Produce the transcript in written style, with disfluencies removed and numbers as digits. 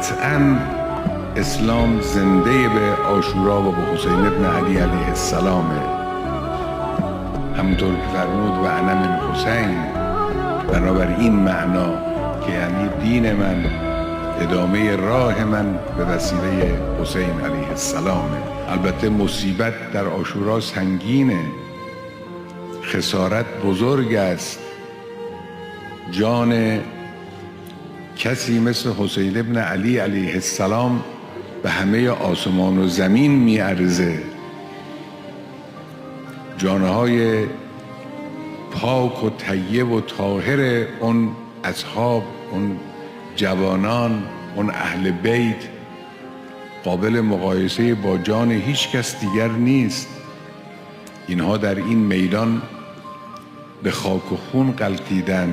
قطعاً اسلام زنده به عاشورا و به حسین ابن علی علیه السلامه. همونطور که فرمود و انا من حسین، بنابر این معنا که یعنی دین من، ادامه راه من به وسیله حسین علیه السلامه. البته مصیبت در عاشورا سنگینه، خسارت بزرگ است، جان کسی مثل حسین ابن علی علیه السلام به همه آسمان و زمین میارزه. جانهای پاک و طیب و طاهر اون اصحاب، اون جوانان، اون اهل بیت قابل مقایسه با جان هیچ کس دیگر نیست. اینها در این میدان به خاک و خون غلتیدند.